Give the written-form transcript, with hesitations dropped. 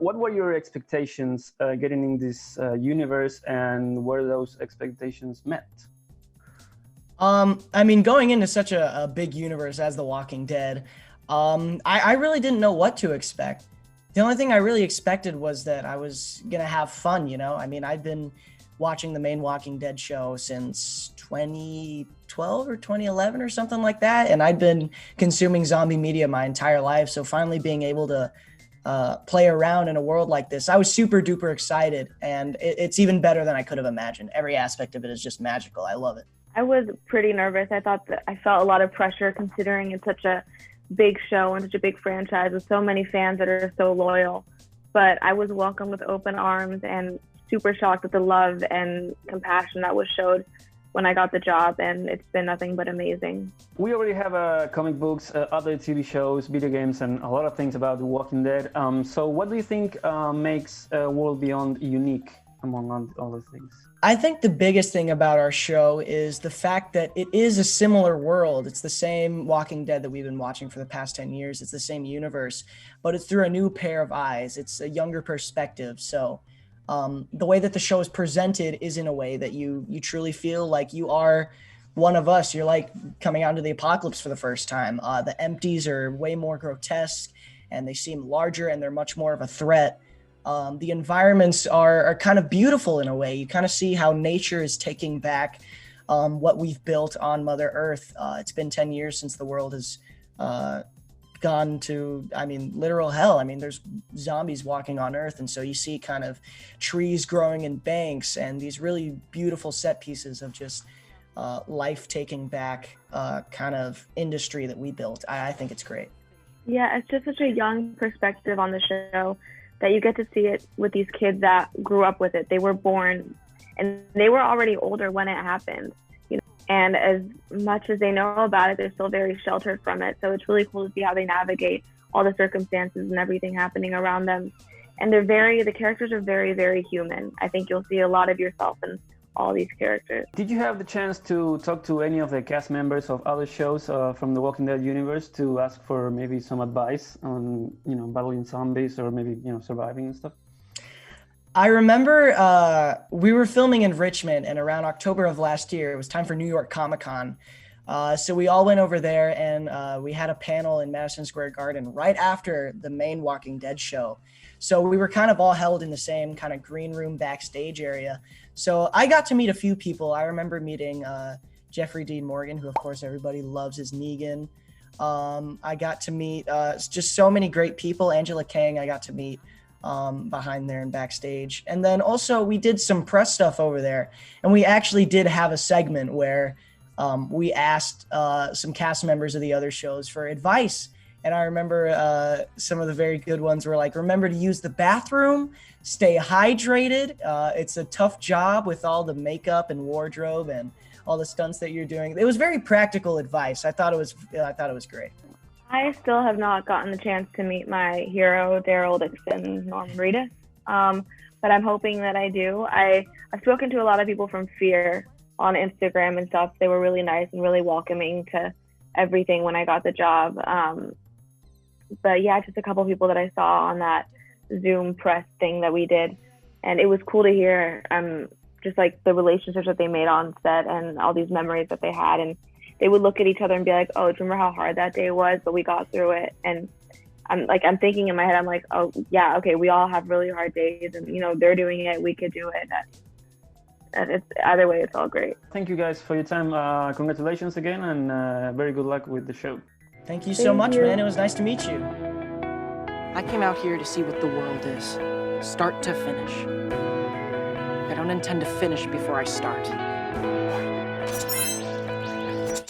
What were your expectations getting in this universe, and were those expectations met? I mean, going into such a big universe as The Walking Dead, I really didn't know what to expect. The only thing I really expected was that I was gonna have fun, you know? I mean, I've been watching the main Walking Dead show since 2012 or 2011 or something like that, and I'd been consuming zombie media my entire life. So finally being able to play around in a world like this, I was super duper excited, and it's even better than I could have imagined. Every aspect of it is just magical. I love it. I was pretty nervous. I thought that I felt a lot of pressure considering it's such a big show and such a big franchise with so many fans that are so loyal. But I was welcomed with open arms and super shocked at the love and compassion that was showed when I got the job, and it's been nothing but amazing. We already have comic books, other TV shows, video games, and a lot of things about The Walking Dead. So what do you think makes World Beyond unique among all those things? I think the biggest thing about our show is the fact that it is a similar world. It's the same Walking Dead that we've been watching for the past 10 years. It's the same universe, but it's through a new pair of eyes. It's a younger perspective. So the way that the show is presented is in a way that you truly feel like you are one of us. You're like coming out into the apocalypse for the first time. The empties are way more grotesque, and they seem larger, and they're much more of a threat. The environments are kind of beautiful in a way. You kind of see how nature is taking back what we've built on Mother Earth. It's been 10 years since the world has gone to, I mean, literal hell. I mean, there's zombies walking on Earth. And so you see kind of trees growing in banks and these really beautiful set pieces of just life taking back kind of industry that we built. I think it's great. Yeah, it's just such a young perspective on the show that you get to see it with these kids that grew up with it. They were born and they were already older when it happened, you know, and as much as they know about it, they're still very sheltered from it. So it's really cool to see how they navigate all the circumstances and everything happening around them. And the characters are very, very human. I think you'll see a lot of yourself in all these characters. Did you have the chance to talk to any of the cast members of other shows from the Walking Dead universe to ask for maybe some advice on, battling zombies or maybe, surviving and stuff? I remember we were filming in Richmond, and around October of last year, it was time for New York Comic-Con. So we all went over there, and we had a panel in Madison Square Garden right after the main Walking Dead show. So we were kind of all held in the same kind of green room backstage area. So I got to meet a few people. I remember meeting Jeffrey Dean Morgan, who of course everybody loves as Negan. I got to meet just so many great people. Angela Kang I got to meet behind there and backstage. And then also we did some press stuff over there. And we actually did have a segment where we asked some cast members of the other shows for advice. And I remember some of the very good ones were like, remember to use the bathroom, stay hydrated. It's a tough job with all the makeup and wardrobe and all the stunts that you're doing. It was very practical advice. I thought it was great. I still have not gotten the chance to meet my hero, Daryl Dixon, Norman Reedus, but I'm hoping that I do. I've spoken to a lot of people from Fear on Instagram and stuff. They were really nice and really welcoming to everything when I got the job. But yeah, just a couple people that I saw on that Zoom press thing that we did. And it was cool to hear just like the relationships that they made on set and all these memories that they had. And they would look at each other and be like, oh, do you remember how hard that day was? But we got through it. And I'm thinking in my head, I'm like, oh yeah, okay, we all have really hard days and they're doing it, we could do it. It's either way, it's all great. Thank you guys for your time. Congratulations again, and very good luck with the show. Thank you so much, man. It was nice to meet you. I came out here to see what the world is, start to finish. I don't intend to finish before I start.